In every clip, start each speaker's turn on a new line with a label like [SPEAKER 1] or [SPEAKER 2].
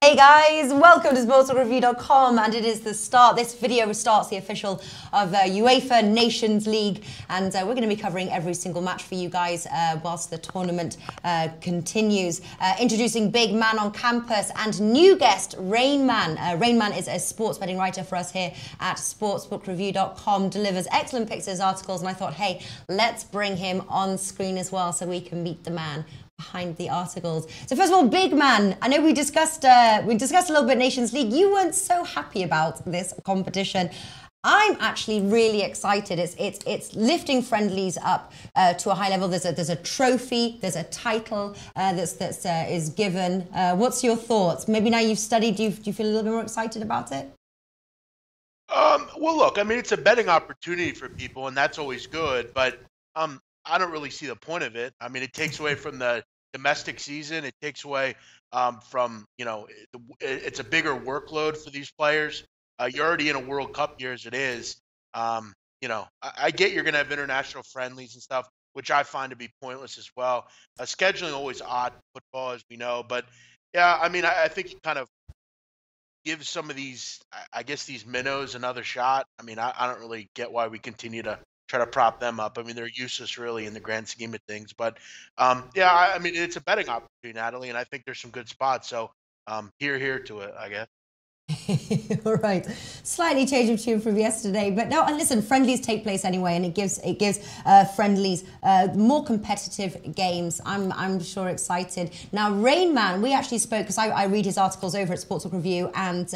[SPEAKER 1] Hey guys, welcome to sportsbookreview.com, and it is the start. This video starts the official of UEFA Nations League, and we're going to be covering every single match for you guys whilst the tournament continues. Introducing big man on campus and new guest, Rain Man. Rain Man is a sports betting writer for us here at sportsbookreview.com, delivers excellent pictures, articles, and I thought, hey, let's bring him on screen as well so we can meet the man behind the articles. So first of all, big man, I know we discussed a little bit Nations League. You weren't so happy about this competition. I'm actually really excited. It's lifting friendlies up to a high level. There's a trophy, there's a title that is given. What's your thoughts? Maybe now you've studied, do you feel a little bit more excited about it?
[SPEAKER 2] Well, look, I mean, it's a betting opportunity for people, and that's always good. But I don't really see the point of it. I mean, it takes away from the domestic season. It takes away from, it's a bigger workload for these players. You're already in a World Cup year as it is. I get you're going to have international friendlies and stuff, which I find to be pointless as well. Scheduling always odd in football, as we know. But, yeah, I mean, I think it kind of gives some of these, I guess, these minnows another shot. I mean, I don't really get why we continue to try to prop them up. I mean, they're useless really in the grand scheme of things. But yeah, I mean, it's a betting opportunity, Natalie, and I think there's some good spots. So here to it, I guess.
[SPEAKER 1] All right, slightly change of tune from yesterday, but no. And listen, friendlies take place anyway, and it gives friendlies more competitive games. I'm sure excited. Now, Rain Man, we actually spoke because I read his articles over at Sportsbook Review, and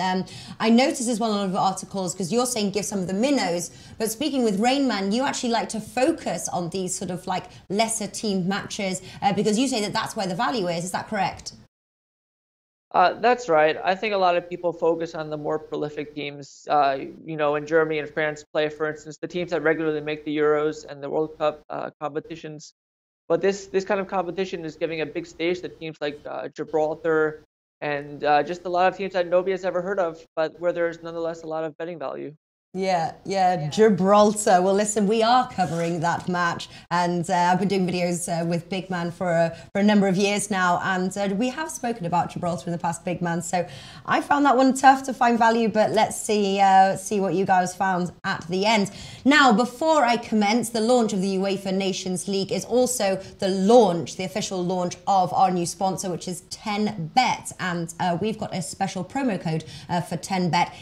[SPEAKER 1] I noticed as well a lot of articles because you're saying give some of the minnows, but speaking with Rain Man, you actually like to focus on these sort of like lesser team matches because you say that that's where the value is. Is that correct?
[SPEAKER 3] That's right. I think a lot of people focus on the more prolific teams. In Germany and France play, for instance, the teams that regularly make the Euros and the World Cup competitions. But this kind of competition is giving a big stage to teams like Gibraltar and just a lot of teams that nobody has ever heard of, but where there's nonetheless a lot of betting value.
[SPEAKER 1] Yeah, Gibraltar. Well, listen, we are covering that match, and I've been doing videos with Big Man for a number of years now, and we have spoken about Gibraltar in the past, Big Man. So I found that one tough to find value, but let's see what you guys found at the end. Now, before I commence, the launch of the UEFA Nations League is also the official launch of our new sponsor, which is 10Bet, and we've got a special promo code for 10Bet.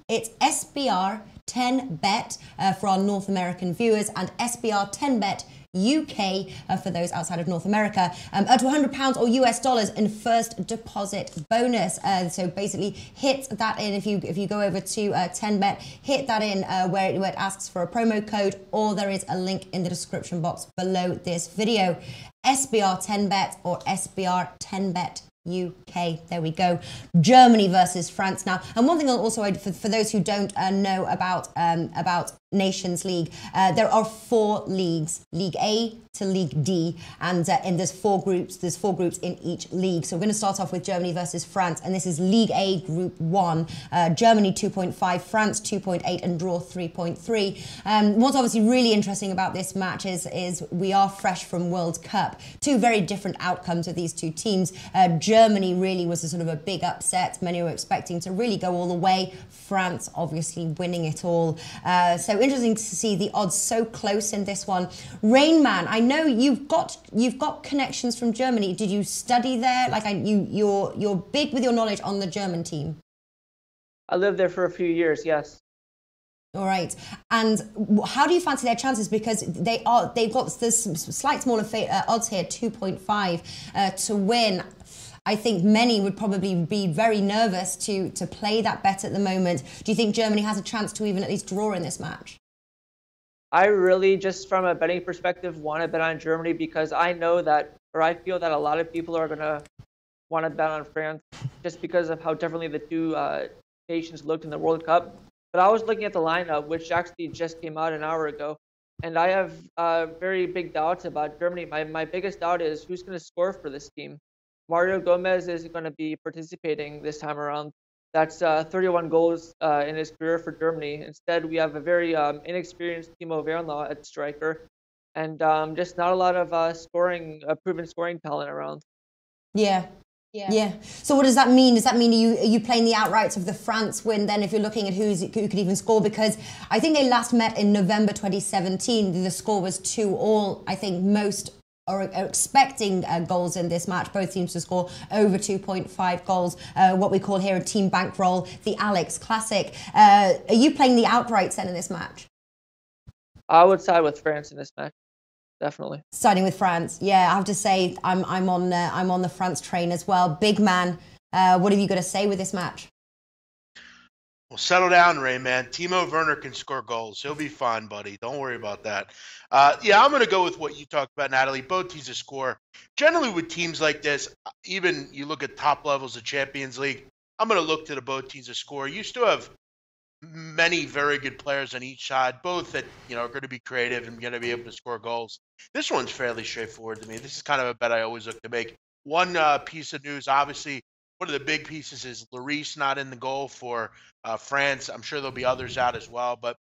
[SPEAKER 1] It's SBR 10Bet for our North American viewers, and SBR 10Bet UK for those outside of North America, up to £100 or US dollars in first deposit bonus. So basically hit that in if you go over to 10Bet, hit that in where it asks for a promo code, or there is a link in the description box below this video. SBR 10Bet or SBR 10Bet UK. There we go. Germany versus France now. And one thing I'll also add for those who don't know about Nations League, there are 4 leagues, League A to League D, and there's 4 groups. There's 4 groups in each league. So we're going to start off with Germany versus France, and this is League A, Group 1. Germany 2.5, France 2.8, and draw 3.3. What's obviously really interesting about this match is we are fresh from World Cup. 2 very different outcomes of these 2 teams. Germany really was a sort of a big upset. Many were expecting to really go all the way. France obviously winning it all. So interesting to see the odds so close in this one. Rain Man, I know you've got connections from Germany. Did you study there? Like you're big with your knowledge on the German team.
[SPEAKER 3] I lived there for a few years, yes.
[SPEAKER 1] All right. And how do you fancy their chances? Because they've got this slight smaller odds here, 2.5 to win. I think many would probably be very nervous to play that bet at the moment. Do you think Germany has a chance to even at least draw in this match?
[SPEAKER 3] I really, just from a betting perspective, want to bet on Germany because I know that, or I feel that a lot of people are going to want to bet on France just because of how differently the 2 nations looked in the World Cup. But I was looking at the lineup, which actually just came out an hour ago, and I have very big doubts about Germany. My biggest doubt is who's going to score for this team. Mario Gomez is going to be participating this time around. That's 31 goals in his career for Germany. Instead, we have a very inexperienced Timo Werner at striker, and just not a lot of proven scoring talent around.
[SPEAKER 1] Yeah. Yeah. So what does that mean? Does that mean are you playing the outrights of the France win then if you're looking at who could even score? Because I think they last met in November 2017. The score was 2-2. I think most are expecting goals in this match. Both teams to score over 2.5 goals. What we call here a team bankroll, the Alex Classic. Are you playing the outrights then in this match?
[SPEAKER 3] I would side with France in this match. Definitely.
[SPEAKER 1] Siding with France. Yeah, I have to say I'm on the France train as well. Big man, what have you got to say with this match?
[SPEAKER 2] Well, settle down, Ray, man. Timo Werner can score goals. He'll be fine, buddy. Don't worry about that. Yeah, I'm going to go with what you talked about, Natalie. Both teams to score. Generally, with teams like this, even you look at top levels of Champions League, I'm going to look to the both teams to score. You still have many very good players on each side, both that are going to be creative and going to be able to score goals. This one's fairly straightforward to me. This is kind of a bet I always look to make. One piece of news, obviously, one of the big pieces is Lloris not in the goal for France. I'm sure there'll be others out as well, but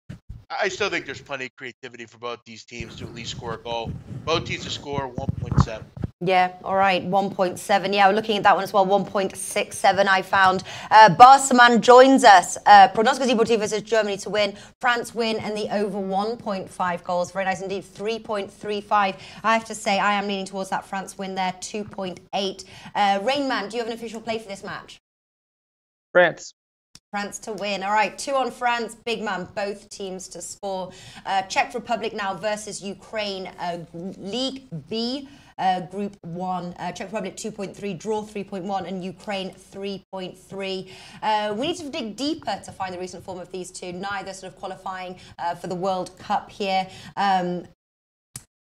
[SPEAKER 2] I still think there's plenty of creativity for both these teams to at least score a goal. Both teams to score 1.7.
[SPEAKER 1] Yeah, all right, 1.7. Yeah, we're looking at that one as well, 1.67 I found. Barsaman joins us. Pronósticos Deportivos says Germany to win, France win, and the over 1.5 goals. Very nice indeed, 3.35. I have to say, I am leaning towards that France win there, 2.8. Rainman, do you have an official play for this match?
[SPEAKER 3] France.
[SPEAKER 1] France to win. All right, 2 on France. Big man, both teams to score. Czech Republic now versus Ukraine. League B. Group 1, Czech Republic 2.3, draw 3.1, and Ukraine 3.3. We need to dig deeper to find the recent form of these two, neither sort of qualifying for the World Cup here.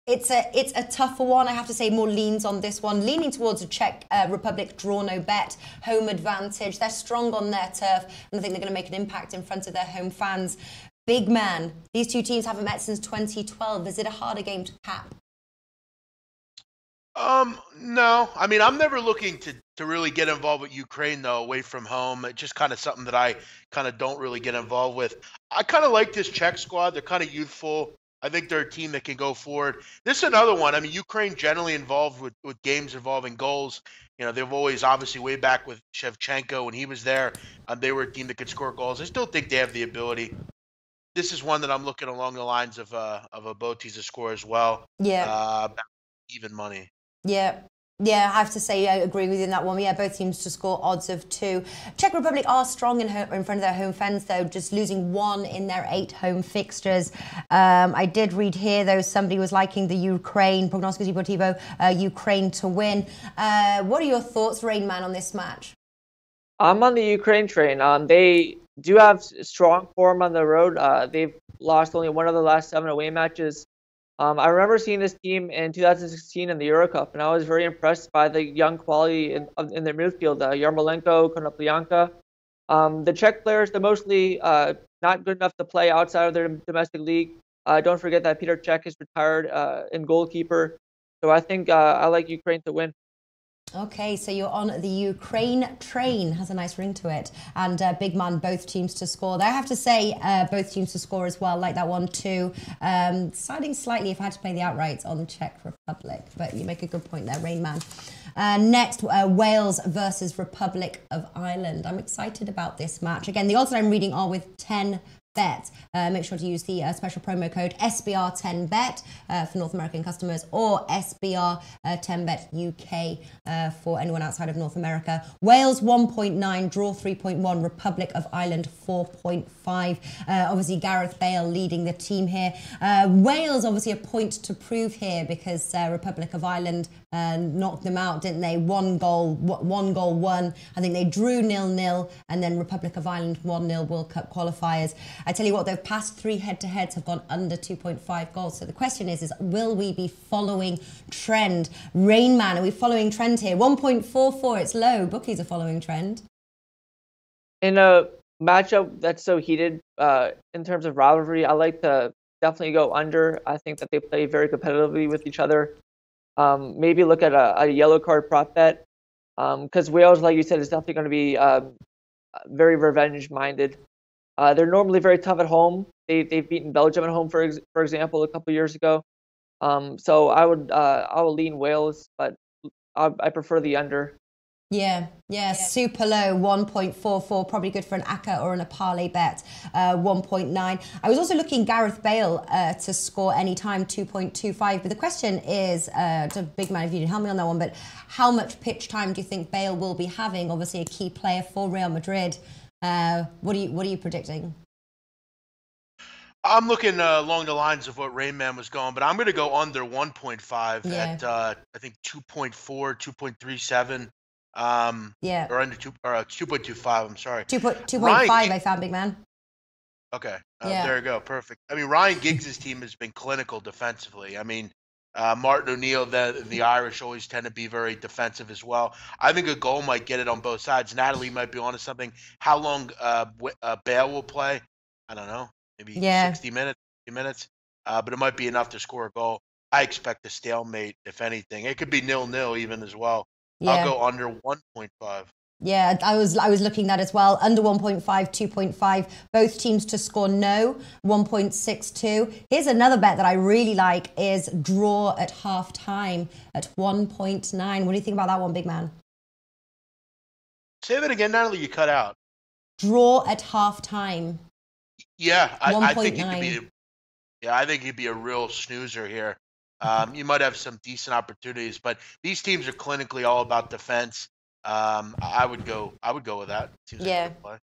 [SPEAKER 1] It's a tougher one. I have to say more leans on this one. Leaning towards a Czech Republic draw no bet, home advantage. They're strong on their turf, and I think they're going to make an impact in front of their home fans. Big man, these two teams haven't met since 2012. Is it a harder game to cap?
[SPEAKER 2] No. I mean, I'm never looking to really get involved with Ukraine, though, away from home. It's just kind of something that I kind of don't really get involved with. I kind of like this Czech squad. They're kind of youthful. I think they're a team that can go forward. This is another one. I mean, Ukraine generally involved with games involving goals. They've always, obviously, way back with Shevchenko when he was there, they were a team that could score goals. I still think they have the ability. This is one that I'm looking along the lines of a both teams to score as well.
[SPEAKER 1] Yeah.
[SPEAKER 2] Even money.
[SPEAKER 1] Yeah, I have to say I agree with you in that one. Yeah, both teams to score odds of 2. Czech Republic are strong in front of their home fans, though, just losing 1 in their 8 home fixtures. I did read here, though, somebody was liking the Ukraine, Prognosticos Deportivo, Ukraine to win. What are your thoughts, Rainman, on this match?
[SPEAKER 3] I'm on the Ukraine train. They do have strong form on the road. They've lost only 1 of the last 7 away matches. I remember seeing this team in 2016 in the Euro Cup, and I was very impressed by the young quality in their midfield. Yarmolenko, Konoplyanka. The Czech players, they're mostly not good enough to play outside of their domestic league. Don't forget that Peter Cech is retired in goalkeeper. So I think I like Ukraine to win.
[SPEAKER 1] Okay, so you're on the Ukraine train. Has a nice ring to it. And big man, both teams to score. I have to say, both teams to score as well, like that one too. Siding slightly if I had to play the outrights on the Czech Republic. But you make a good point there, Rain Man. Next, Wales versus Republic of Ireland. I'm excited about this match. Again, the odds that I'm reading are with 10 bet. Make sure to use the special promo code SBR10bet for North American customers, or SBR10bet UK for anyone outside of North America. Wales 1.9, draw 3.1, Republic of Ireland 4.5. Obviously Gareth Bale leading the team here. Wales obviously a point to prove here because Republic of Ireland knocked them out, didn't they? One goal won. I think they drew 0-0, and then Republic of Ireland 1-0 World Cup qualifiers. I tell you what, their past 3 head-to-heads have gone under 2.5 goals. So the question is will we be following trend? Rain Man, are we following trend here? 1.44, it's low. Bookies are following trend.
[SPEAKER 3] In a matchup that's so heated in terms of rivalry, I like to definitely go under. I think that they play very competitively with each other. Maybe look at a yellow card prop bet because Wales, like you said, is definitely going to be very revenge-minded. They're normally very tough at home. They've beaten Belgium at home, for example, a couple years ago. So I will lean Wales, but I prefer the under.
[SPEAKER 1] Yeah, super low, 1.44, probably good for an ACCA or a parlay bet, 1.9. I was also looking Gareth Bale to score anytime, 2.25. But the question is, to Big Man, if you can help me on that one, but how much pitch time do you think Bale will be having? Obviously a key player for Real Madrid. What are you predicting?
[SPEAKER 2] I'm looking along the lines of what Rain Man was going, but I'm going to go under 1.5 at I think 2.4, 2.37. Or under 2.25. I'm sorry.
[SPEAKER 1] 2.5. I found, Big Man.
[SPEAKER 2] Okay. There you go. Perfect. I mean, Ryan Giggs' team has been clinical defensively. I mean, Martin O'Neill, the Irish always tend to be very defensive as well. I think a goal might get it on both sides. Natalie might be onto something. How long Bale will play? I don't know. Maybe 60 minutes, 50 minutes. But it might be enough to score a goal. I expect a stalemate, if anything. It could be 0-0 even as well. I'll go under 1.5.
[SPEAKER 1] Yeah, I was looking that as well. Under 1.5, 2.5. Both teams to score no, 1.62. Here's another bet that I really like is draw at half time at 1.9. What do you think about that one, Big Man?
[SPEAKER 2] Say that again, Natalie. You cut out.
[SPEAKER 1] Draw at half time.
[SPEAKER 2] Yeah, I think it could be. I think he'd be a real snoozer here. You might have some decent opportunities, but these teams are clinically all about defense. I would go with that. Seems like a good play.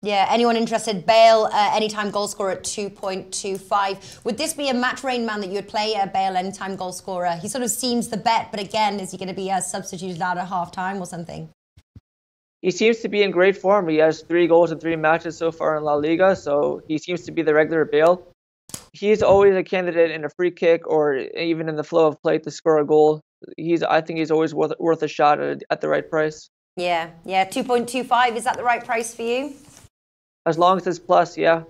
[SPEAKER 1] Yeah, anyone interested? Bale, anytime goal scorer at 2.25. Would this be a match, Rain Man, that you would play Bale, anytime goal scorer? He sort of seems the bet, but again, is he going to be substituted out at half time or something?
[SPEAKER 3] He seems to be in great form. He has 3 goals in 3 matches so far in La Liga, so he seems to be the regular Bale. He's always a candidate in a free kick or even in the flow of play to score a goal. I think he's always worth a shot at the right price.
[SPEAKER 1] Yeah, 2.25. Is that the right price for you?
[SPEAKER 3] As long as it's plus, yeah.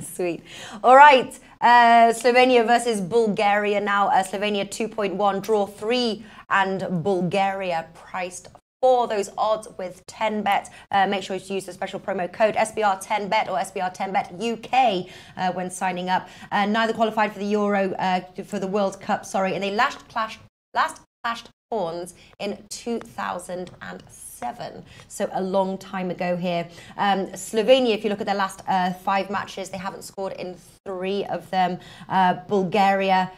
[SPEAKER 1] Sweet. All right, Slovenia versus Bulgaria now. Slovenia 2.1, draw 3, and Bulgaria priced for those odds with 10bet. Make sure to use the special promo code SBR10bet or SBR10bet UK when signing up. Neither qualified for the Euro, for the World Cup, and they last clashed horns in 2007. So a long time ago here. Slovenia, if you look at their last 5 matches, they haven't scored in 3 of them. Bulgaria,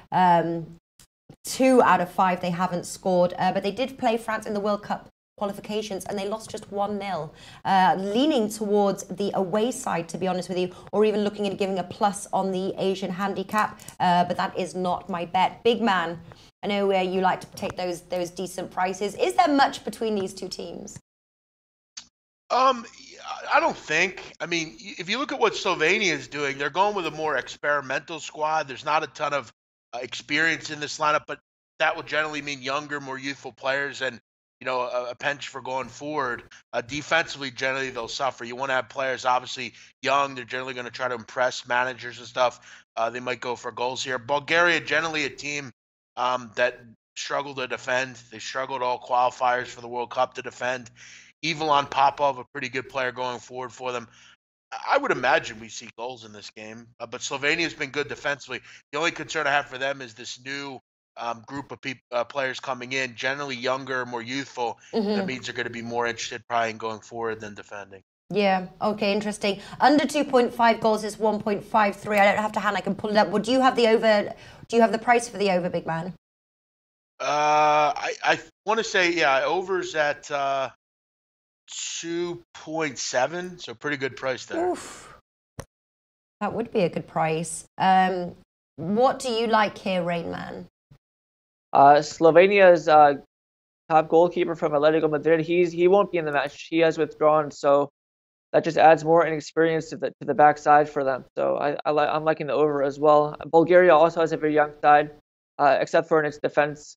[SPEAKER 1] 2 out of 5 they haven't scored, but they did play France in the World Cup qualifications and they lost just 1-0, leaning towards the away side, to be honest with you, or even looking at giving a plus on the Asian handicap, but that is not my bet. Big Man, I know where you like to take those decent prices. Is there much between these two teams?
[SPEAKER 2] I don't think. I mean, if you look at what Slovenia is doing, they're going with a more experimental squad. There's not a ton of experience in this lineup, but that will generally mean younger, more youthful players and a penchant for going forward. Defensively, generally, they'll suffer. You want to have players, obviously, young. They're generally going to try to impress managers and stuff. They might go for goals here. Bulgaria, generally a team that struggle to defend. They struggled all qualifiers for the World Cup to defend. Ivan Popov, a pretty good player going forward for them. I would imagine we see goals in this game. But Slovenia's been good defensively. The only concern I have for them is this new group of players coming in, generally younger, more youthful. That means they're going to be more interested probably in going forward than defending.
[SPEAKER 1] Yeah, okay, interesting. Under 2.5 goals is 1.53. I don't have to hand, I can pull it up. Well, do you have the over? Do you have the price for the over, Big Man?
[SPEAKER 2] I want to say, over's at 2.7, so pretty good price there.
[SPEAKER 1] Oof. That would be a good price. What do you like here, Rain Man?
[SPEAKER 3] Slovenia's top goalkeeper from Atletico Madrid, he won't be in the match. He has withdrawn, so that just adds more inexperience to the backside for them. So I'm liking the over as well. Bulgaria also has a very young side, except for in its defense.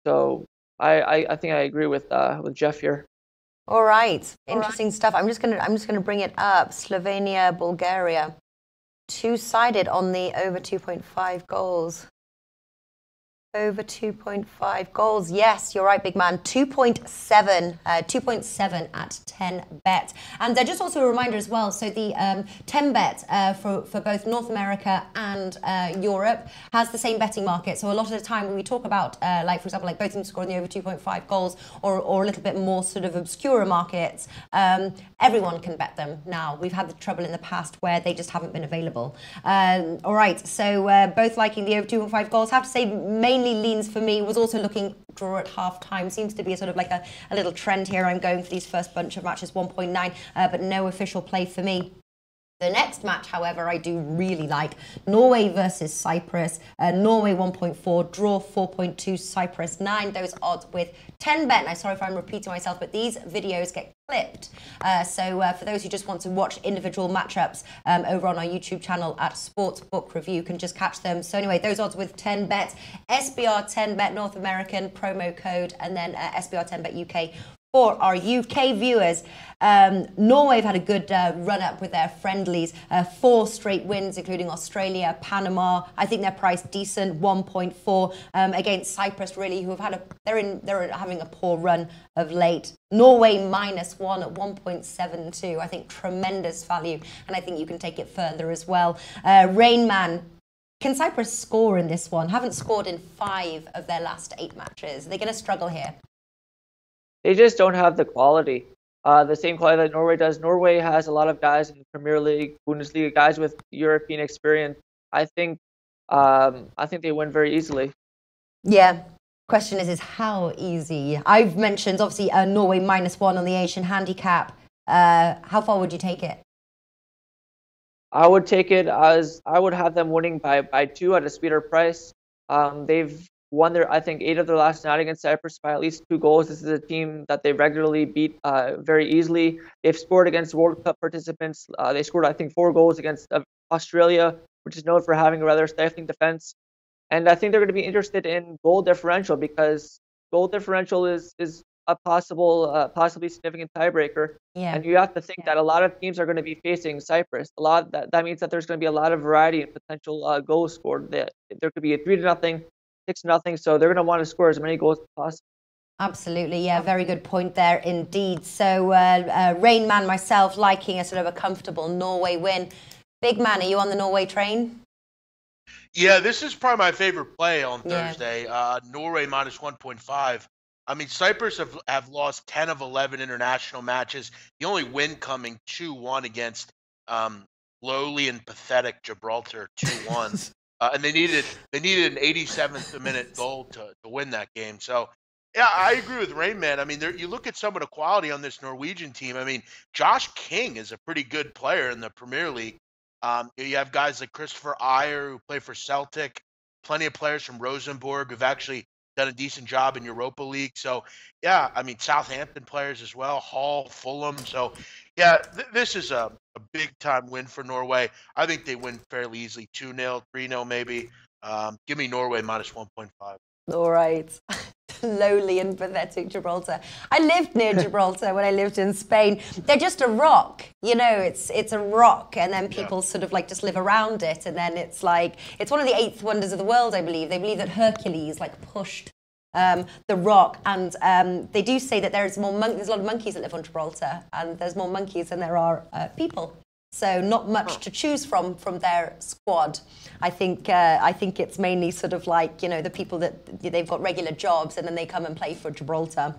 [SPEAKER 3] So I think I agree with Jeff here.
[SPEAKER 1] All right, interesting stuff. I'm just gonna bring it up. Slovenia, Bulgaria, 2-sided on the over 2.5 goals. Over 2.5 goals. Yes, you're right, big man. 2.7 at 10 bet. And just also a reminder as well. So the 10 bet for both North America and Europe has the same betting market. So a lot of the time when we talk about, like for example, like both teams scoring the over 2.5 goals or a little bit more sort of obscure markets, everyone can bet them now. We've had the trouble in the past where they just haven't been available. All right. So both liking the over 2.5 goals. Have to say mainly leans for me. Was also looking draw at half time. Seems to be a sort of like a little trend here. I'm going for these first bunch of matches 1.9, but no official play for me. The next match, however, I do really like. Norway versus Cyprus. Norway 1.4, draw 4.2, Cyprus 9. Those odds with 10 bet. Now, sorry if I'm repeating myself, but these videos get clipped. So for those who just want to watch individual matchups over on our YouTube channel at Sportsbook Review, you can just catch them. So anyway, those odds with 10 bet. SBR 10 bet North American promo code, and then SBR 10 bet UK. For our UK viewers, Norway have had a good run-up with their friendlies. 4 straight wins, including Australia, Panama. I think they're priced decent, 1.4 against Cyprus, really, who have had they're having a poor run of late. Norway -1 at 1.72. I think tremendous value, and I think you can take it further as well. Rainman. Can Cyprus score in this one? Haven't scored in 5 of their last 8 matches. They're going to struggle here.
[SPEAKER 3] They just don't have the quality, the same quality that Norway does. Norway has a lot of guys in the Premier League, Bundesliga, guys with European experience. I think they win very easily.
[SPEAKER 1] Yeah. Question is how easy? I've mentioned obviously Norway -1 on the Asian handicap. How far would you take it?
[SPEAKER 3] I would take it as I would have them winning by 2 at a sweeter price. They've won I think 8 of their last 9 against Cyprus by at least 2 goals. This is a team that they regularly beat very easily. They've scored against World Cup participants. They scored, I think, 4 goals against Australia, which is known for having a rather stifling defense. And I think they're going to be interested in goal differential, because goal differential is a possibly significant tiebreaker.
[SPEAKER 1] Yeah.
[SPEAKER 3] And you have to think that a lot of teams are going to be facing Cyprus. That means that there's going to be a lot of variety in potential goals scored. There could be a 3-0, 6-0, so they're going to want to score as many goals as possible.
[SPEAKER 1] Absolutely, yeah, very good point there indeed. So Rain Man, myself, liking a sort of a comfortable Norway win. Big man, are you on the Norway train?
[SPEAKER 2] Yeah, this is probably my favorite play on Thursday. Norway -1.5. I mean, Cyprus have lost 10 of 11 international matches. The only win coming 2-1 against lowly and pathetic Gibraltar, 2-1. And they needed an 87th minute goal to win that game. So, yeah, I agree with Rainman. I mean, you look at some of the quality on this Norwegian team. I mean, Josh King is a pretty good player in the Premier League. You have guys like Christopher Ayer, who play for Celtic, plenty of players from Rosenborg who've actually done a decent job in Europa League. So, yeah, I mean, Southampton players as well, Hull, Fulham. So, yeah, this is a big-time win for Norway. I think they win fairly easily, 2-0, 3-0 maybe. Give me Norway -1.5.
[SPEAKER 1] All right. Lowly and pathetic Gibraltar. I lived near Gibraltar when I lived in Spain. They're just a rock, you know, it's a rock, and then people sort of like just live around it, and then it's like, it's one of the 8th wonders of the world, I believe. They believe that Hercules like pushed the rock, and they do say that there's a lot of monkeys that live on Gibraltar, and there's more monkeys than there are people. So not much to choose from their squad. I think it's mainly sort of like, you know, the people that they've got regular jobs and then they come and play for Gibraltar.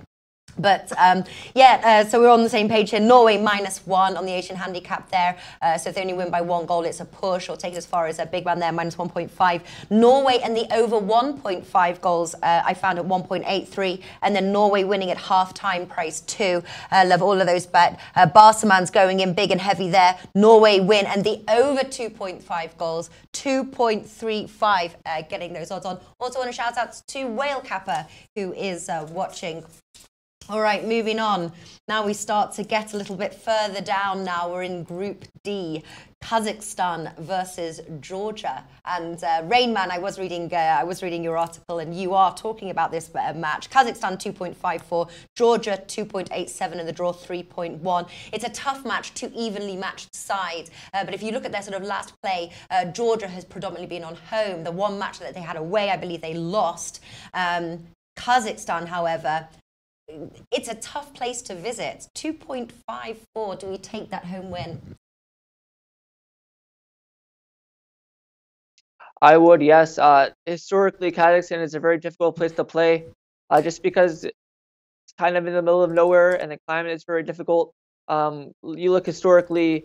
[SPEAKER 1] But so we're on the same page here. Norway -1 on the Asian handicap there. So if they only win by 1 goal, it's a push. Or take it as far as a big man there, -1.5. Norway and the over 1.5 goals I found at 1.83. And then Norway winning at half-time, price 2. Love all of those bet. Barcaman's going in big and heavy there. Norway win and the over 2.5 goals, 2.35. Getting those odds on. Also want to shout out to Whale Capper, who is watching All right, moving on. Now we start to get a little bit further down. Now we're in Group D. Kazakhstan versus Georgia. And Rain Man, I was reading your article, and you are talking about this match. Kazakhstan 2.54, Georgia 2.87, and the draw 3.1. It's a tough match, two evenly matched sides. But if you look at their sort of last play, Georgia has predominantly been on home. The one match that they had away, I believe they lost. Kazakhstan, however, it's a tough place to visit. 2.54. Do we take that home win?
[SPEAKER 3] I would, yes. Historically, Kazakhstan is a very difficult place to play, just because it's kind of in the middle of nowhere and the climate is very difficult. You look historically,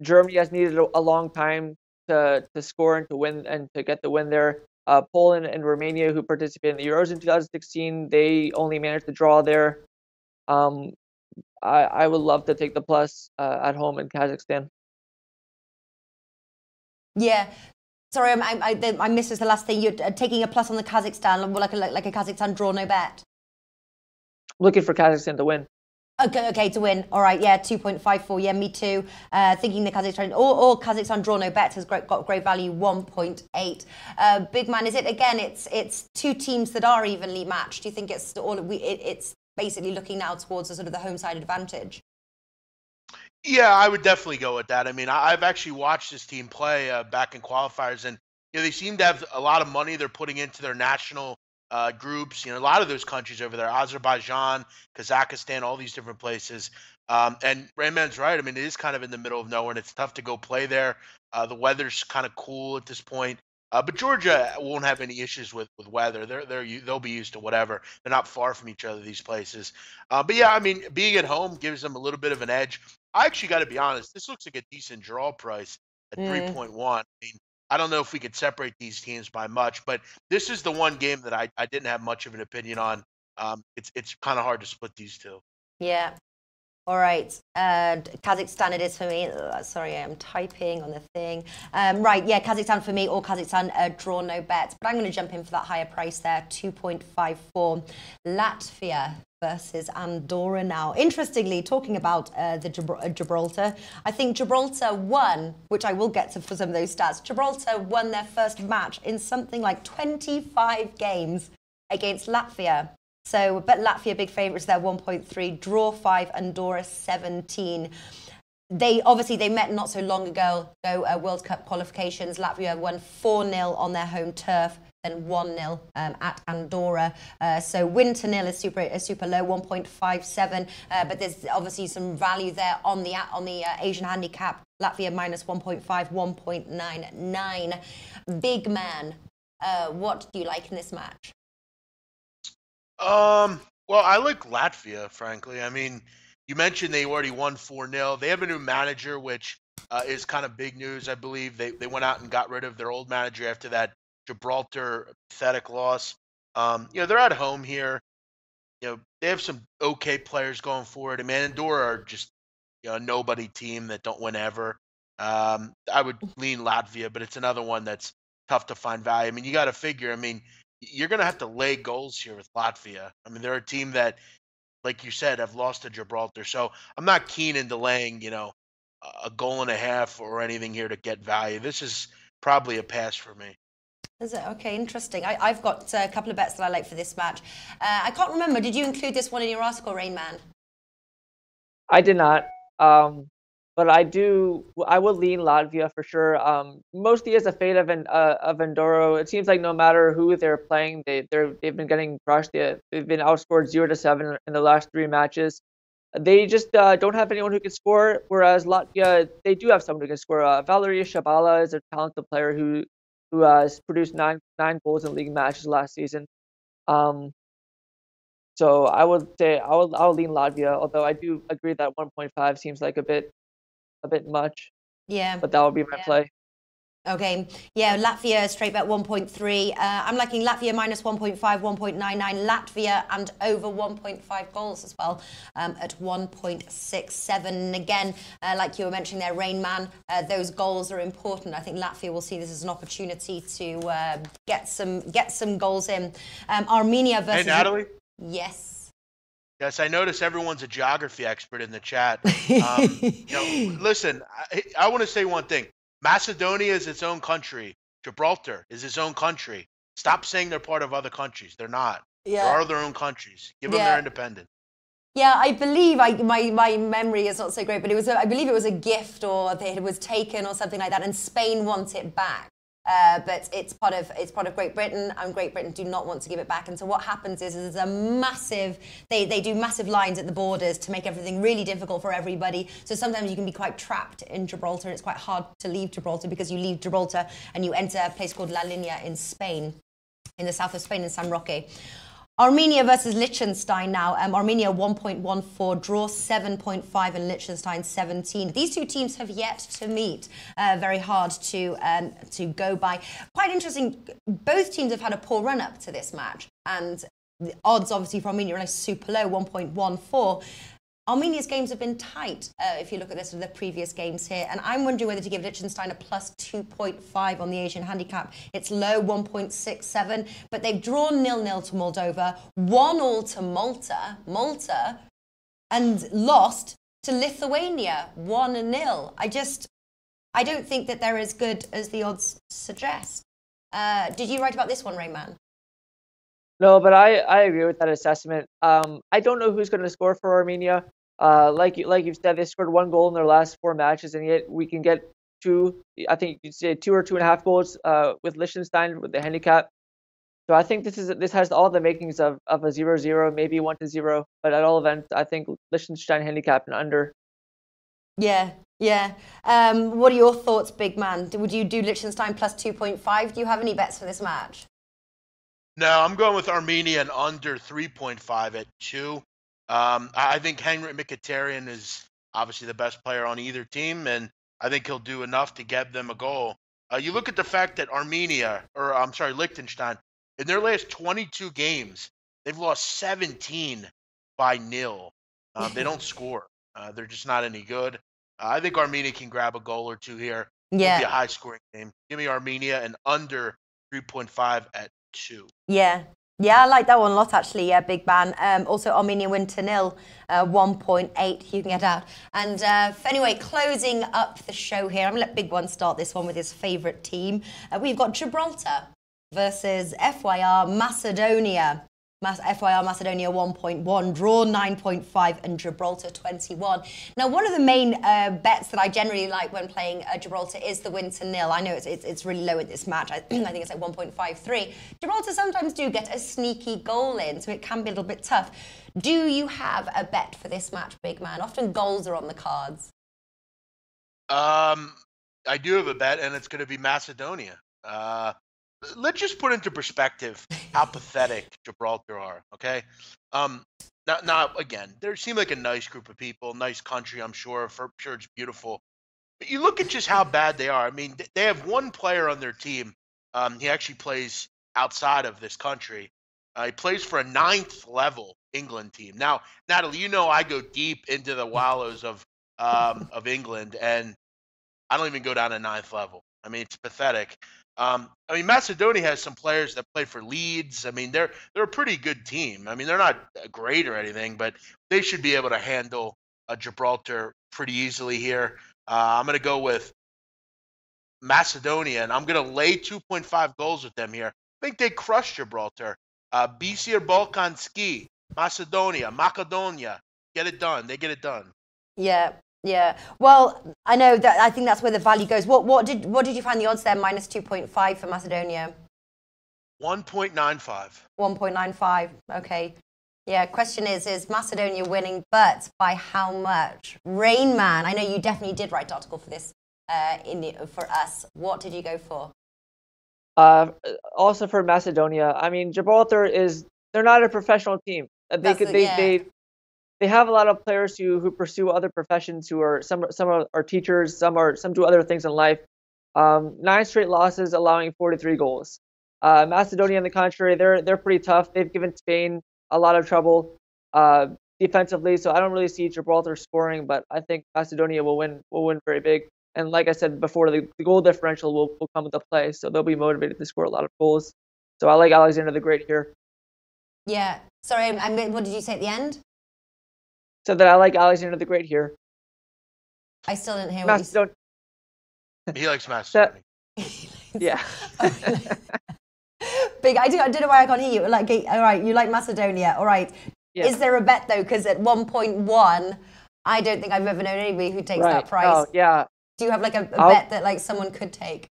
[SPEAKER 3] Germany has needed a long time to score and to win and to get the win there. Poland and Romania, who participated in the Euros in 2016, they only managed to draw there. I would love to take the plus at home in Kazakhstan.
[SPEAKER 1] Yeah. Sorry, I missed this, the last thing. You're taking a plus on the Kazakhstan, like a Kazakhstan draw, no bet.
[SPEAKER 3] Looking for Kazakhstan to win.
[SPEAKER 1] Okay, to win. All right, yeah, 2.54. Yeah, me too. Thinking the Kazakhstan or Kazakhstan draw no bet has got great value, 1.8. Big Man, is it again? It's two teams that are evenly matched. Do you think it's it's basically looking now towards the sort of the home side advantage?
[SPEAKER 2] Yeah, I would definitely go with that. I mean, I've actually watched this team play back in qualifiers, and they seem to have a lot of money they're putting into their national groups. A lot of those countries over there, Azerbaijan, Kazakhstan, all these different places. And Rayman's right. I mean, it is kind of in the middle of nowhere, and it's tough to go play there. The weather's kind of cool at this point. But Georgia won't have any issues with weather. They'll be used to whatever. They're not far from each other, these places. But yeah, I mean, being at home gives them a little bit of an edge. I actually got to be honest. This looks like a decent draw price at 3.1. I mean, I don't know if we could separate these teams by much, but this is the one game that I didn't have much of an opinion on. It's kind of hard to split these two.
[SPEAKER 1] Yeah. All right, Kazakhstan it is for me. Sorry, I'm typing on the thing. Right, yeah, Kazakhstan for me, or Kazakhstan draw no bets. But I'm going to jump in for that higher price there, 2.54. Latvia versus Andorra now. Interestingly, talking about the Gibraltar, I think Gibraltar won, which I will get to for some of those stats. Gibraltar won their first match in something like 25 games against Latvia. So, but Latvia big favourites there, 1.3, draw 5, Andorra 17. They met not so long ago, World Cup qualifications. Latvia won 4-0 on their home turf, then 1-0 at Andorra. So win to nil is super low, 1.57. But there's obviously some value there on the Asian handicap. Latvia minus 1.5, 1.99. Big Man, what do you like in this match?
[SPEAKER 2] Well, I like Latvia, frankly. I mean, you mentioned they already won 4-0. They have a new manager, which is kind of big news, I believe. They went out and got rid of their old manager after that Gibraltar pathetic loss. They're at home here. They have some okay players going forward. I mean, Andorra are just a nobody team that don't win ever. I would lean Latvia, but it's another one that's tough to find value. I mean, you got to figure, I mean, you're going to have to lay goals here with Latvia. I mean, they're a team that, like you said, have lost to Gibraltar. So I'm not keen into laying, a goal and a half or anything here to get value. This is probably a pass for me.
[SPEAKER 1] Is it? Okay, interesting. I've got a couple of bets that I like for this match. I can't remember. Did you include this one in your article, Rain Man?
[SPEAKER 3] I did not. But I would lean Latvia for sure. Mostly as a fate of Andorra. It seems like no matter who they're playing, they've been getting crushed. They've been outscored 0-7 in the last 3 matches. They just don't have anyone who can score. Whereas Latvia, they do have someone who can score. Valeria Shabala is a talented player who has produced nine goals in league matches last season. So I would say I'll lean Latvia. Although I do agree that 1.5 seems like a bit much.
[SPEAKER 1] Yeah.
[SPEAKER 3] But that would be my play.
[SPEAKER 1] Okay. Yeah, Latvia straight bet 1.3. I'm liking Latvia minus 1.5, 1.99. Latvia and over 1.5 goals as well at 1.67. Again, like you were mentioning there, Rain Man, those goals are important. I think Latvia will see this as an opportunity to get some goals in. Armenia versus...
[SPEAKER 2] Hey, Natalie?
[SPEAKER 1] Yes.
[SPEAKER 2] Yes, I notice everyone's a geography expert in the chat. Listen, I want to say one thing. Macedonia is its own country. Gibraltar is its own country. Stop saying they're part of other countries. They're not. They
[SPEAKER 1] Yeah.
[SPEAKER 2] are their own countries. Give them
[SPEAKER 1] Yeah.
[SPEAKER 2] their independence.
[SPEAKER 1] Yeah, I believe my memory is not so great, but I believe it was a gift or it was taken or something like that, and Spain wants it back. But it's part of Great Britain, and Great Britain do not want to give it back. And so what happens is there's a massive, they do massive lines at the borders to make everything really difficult for everybody. So sometimes you can be quite trapped in Gibraltar, and it's quite hard to leave Gibraltar because you leave Gibraltar and you enter a place called La Linea in Spain, in the south of Spain in San Roque. Armenia versus Liechtenstein now. Armenia 1.14, draw 7.5, and Liechtenstein 17. These two teams have yet to meet. Very hard to go by. Quite interesting. Both teams have had a poor run up to this match, and the odds obviously for Armenia are super low, 1.14. Armenia's games have been tight, if you look at this with the previous games here. And I'm wondering whether to give Liechtenstein a plus 2.5 on the Asian handicap. It's low, 1.67. But they've drawn 0-0 to Moldova, 1-1 to Malta, and lost to Lithuania, 1-0. I don't think that they're as good as the odds suggest. Did you write about this one, Rayman?
[SPEAKER 3] No, but I agree with that assessment. I don't know who's going to score for Armenia. Like you've said, they scored 1 goal in their last 4 matches, and yet we can get 2. I think you'd say 2 or 2.5 goals with Liechtenstein with the handicap. So I think this has all the makings of a 0-0, maybe 1-0. But at all events, I think Liechtenstein handicap and under.
[SPEAKER 1] Yeah. What are your thoughts, big man? Would you do Liechtenstein plus 2.5? Do you have any bets for this match?
[SPEAKER 2] No, I'm going with Armenia and under 3.5 at 2. I think Henrik Mkhitaryan is obviously the best player on either team, and I think he'll do enough to get them a goal. You look at the fact that Liechtenstein, in their last 22 games, they've lost 17 by 0. They don't score. They're just not any good. I think Armenia can grab a goal or two here.
[SPEAKER 1] Yeah.
[SPEAKER 2] It'll be a high-scoring game. Give me Armenia and under 3.5 at 2.
[SPEAKER 1] Yeah, I like that one a lot, actually. Yeah, big man. Also, Armenia win to 0, 1.8. You can get out. And anyway, closing up the show here, I'm going to let Big One start this one with his favourite team. We've got Gibraltar versus FYR Macedonia. FYR Macedonia 1.1, draw 9.5, and Gibraltar 21. Now, one of the main bets that I generally like when playing Gibraltar is the win to 0. I know it's really low at this match. I think it's like 1.53. Gibraltar sometimes do get a sneaky goal in, so it can be a little bit tough. Do you have a bet for this match, big man? Often goals are on the cards.
[SPEAKER 2] I do have a bet, and it's going to be Macedonia. Let's just put into perspective how pathetic Gibraltar are, okay? Now, again, they seem like a nice group of people, nice country, I'm sure. For sure it's beautiful. But you look at just how bad they are. I mean, they have one player on their team. He actually plays outside of this country. He plays for a 9th level England team. Now, Natalie, you know I go deep into the wallows of England, and I don't even go down to 9th level. I mean, it's pathetic. Macedonia has some players that play for Leeds. I mean, they're a pretty good team. I mean, they're not great or anything, but they should be able to handle Gibraltar pretty easily here. I'm going to go with Macedonia, and I'm going to lay 2.5 goals with them here. I think they crush Gibraltar. Bisir Balkanski, Macedonia, get it done. They get it done.
[SPEAKER 1] Yeah. Well, I know that. I think that's where the value goes. What did you find the odds there? Minus 2.5 for Macedonia.
[SPEAKER 2] 1.95.
[SPEAKER 1] 1.95. Okay. Yeah. Question is Macedonia winning, but by how much? Rain Man, I know you definitely did write an article for this for us. What did you go for?
[SPEAKER 3] Also for Macedonia. I mean, Gibraltar they're not a professional team. They have a lot of players who pursue other professions. Some are teachers, some do other things in life. 9 straight losses, allowing 43 goals. Macedonia, on the contrary, they're pretty tough. They've given Spain a lot of trouble defensively, so I don't really see Gibraltar scoring, but I think Macedonia will win very big. And like I said before, the goal differential will come into play, so they'll be motivated to score a lot of goals. So I like Alexander the Great here.
[SPEAKER 1] Yeah. Sorry, what did you say at the end?
[SPEAKER 3] said that I like Alexander the Great here.
[SPEAKER 1] I still didn't hear what you said.
[SPEAKER 2] He likes Macedonia.
[SPEAKER 3] Yeah.
[SPEAKER 1] Big, I don't know why I can't hear you. Like, all right, you like Macedonia. All right.
[SPEAKER 3] Yeah.
[SPEAKER 1] Is there a bet though? Because at 1.1, I don't think I've ever known anybody who takes that price.
[SPEAKER 3] Oh, yeah.
[SPEAKER 1] Do you have like a bet that like someone could take?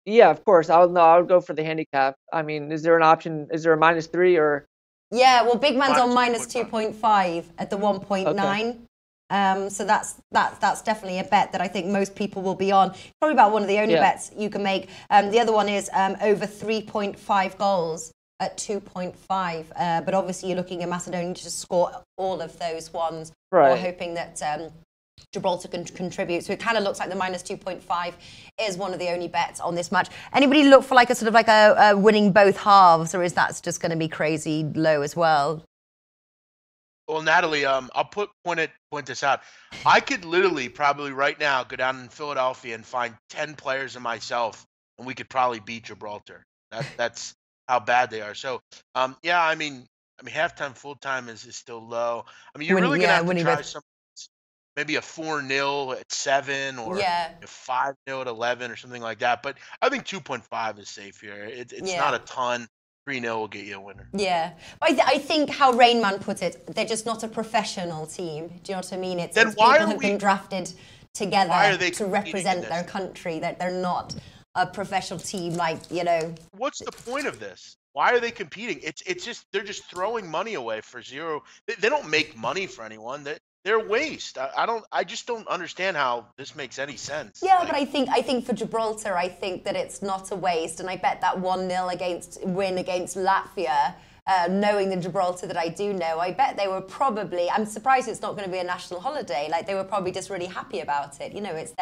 [SPEAKER 3] Yeah, of course. I would go for the handicap. I mean, is there an option? Is there a -3 or?
[SPEAKER 1] Yeah, well, Big Man's on
[SPEAKER 2] -2.5
[SPEAKER 1] -2.5 at the 1.9.
[SPEAKER 3] Okay.
[SPEAKER 1] So that's definitely a bet that I think most people will be on. Probably about one of the only bets you can make. The other one is over 3.5 goals at 2.5. But obviously, you're looking at Macedonia to score all of those ones.
[SPEAKER 3] Right.
[SPEAKER 1] Or hoping that Gibraltar can contribute. So it kind of looks like the -2.5 is one of the only bets on this match. Anybody look for like a sort of like a winning both halves, or is that just going to be crazy low as well?
[SPEAKER 2] Well, Natalie, I'll point this out. I could literally probably right now go down in Philadelphia and find 10 players and myself, and we could probably beat Gibraltar. That's how bad they are. So, yeah, I mean, halftime, full time is still low. I mean, you're really gonna have to try some, maybe a 4-0 at 7 or a 5-0 at 11 or something like that. But I think 2.5 is safe here. It's not a ton. 3-0 will get you a winner.
[SPEAKER 1] Yeah. I think how Rainman put it, they're just not a professional team. Do you know what I mean? It's people who've been drafted together to represent their country. They're not a professional team like, you know. What's
[SPEAKER 2] the point of this? Why are they competing? It's just they're just throwing money away for zero. They don't make money for anyone. They're waste. I just don't understand how this makes any sense.
[SPEAKER 1] Yeah, but I think for Gibraltar, I think that it's not a waste, and I bet that 1-0 win against Latvia, knowing the Gibraltar that I do know, I bet they were probably. I'm surprised it's not going to be a national holiday. Like, they were probably just really happy about it. You know, it's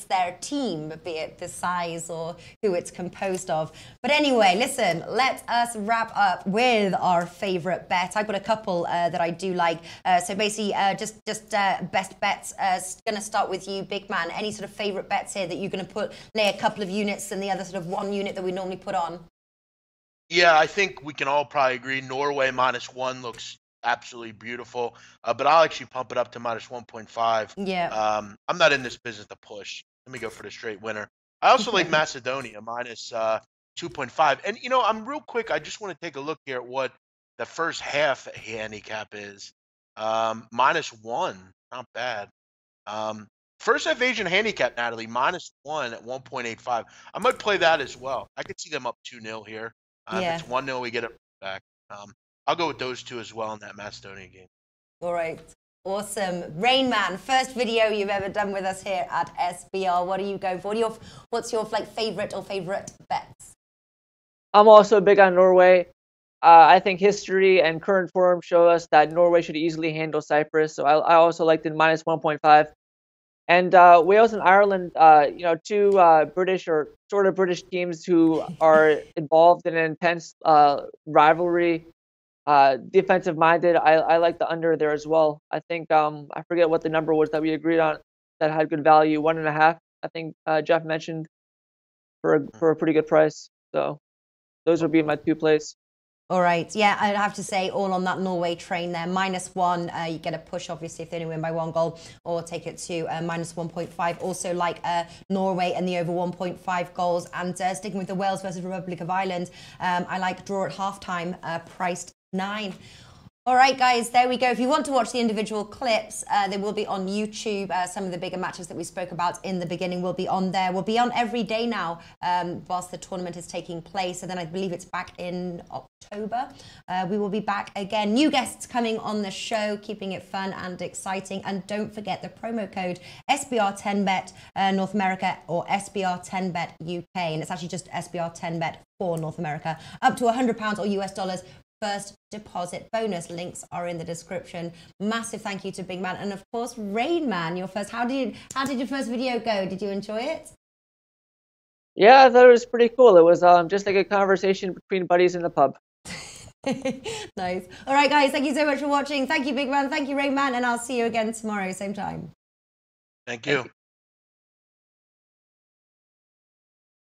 [SPEAKER 1] their team, be it the size or who it's composed of. But anyway, listen, let us wrap up with our favourite bet. I've got a couple that I do like. So basically, just best bets. Going to start with you, Big Man. Any sort of favourite bets here that you're going to lay a couple of units and the other sort of one unit that we normally put on?
[SPEAKER 2] Yeah, I think we can all probably agree Norway -1 looks absolutely beautiful. But I'll actually pump it up to -1.5.
[SPEAKER 1] Yeah.
[SPEAKER 2] I'm not in this business to push. Let me go for the straight winner. I also like Macedonia -2.5. And, you know, I'm real quick. I just want to take a look here at what the first half handicap is. -1. Not bad. First half Asian handicap, Natalie, -1 at 1.85. I might play that as well. I could see them up 2-0 here. If it's 1-0, we get it back. I'll go with those two as well in that Macedonia game.
[SPEAKER 1] All right. Awesome. Rainman, first video you've ever done with us here at SBR. What are you going for? What's your like favorite bets?
[SPEAKER 3] I'm also big on Norway. I think history and current form show us that Norway should easily handle Cyprus. So I also liked it -1.5. And Wales and Ireland, you know, two British or sort of British teams who are involved in an intense rivalry, defensive-minded. I like the under there as well. I think I forget what the number was that we agreed on that had good value, 1.5. I think Jeff mentioned for a pretty good price. So those would be my two plays.
[SPEAKER 1] All right. Yeah, I'd have to say all on that Norway train there. -1, you get a push, obviously, if they only win by 1 goal, or take it to -1.5. Also like Norway and the over 1.5 goals. And sticking with the Wales versus Republic of Ireland, I like draw at halftime, priced 9. All right, guys, there we go. If you want to watch the individual clips, they will be on YouTube. Some of the bigger matches that we spoke about in the beginning will be on there. We'll be on every day now whilst the tournament is taking place. And then I believe it's back in October. We will be back again. New guests coming on the show, keeping it fun and exciting. And don't forget the promo code SBR10Bet North America or SBR10Bet UK. And it's actually just SBR10Bet for North America. Up to £100 or US dollars. First deposit bonus. Links are in the description. Massive thank you to Big Man and of course Rainman. Your first. How did your first video go? Did you enjoy it?
[SPEAKER 3] Yeah, I thought it was pretty cool. It was just like a conversation between buddies in the pub.
[SPEAKER 1] Nice. All right, guys. Thank you so much for watching. Thank you, Big Man. Thank you, Rainman, and I'll see you again tomorrow, same time.
[SPEAKER 2] Thank you.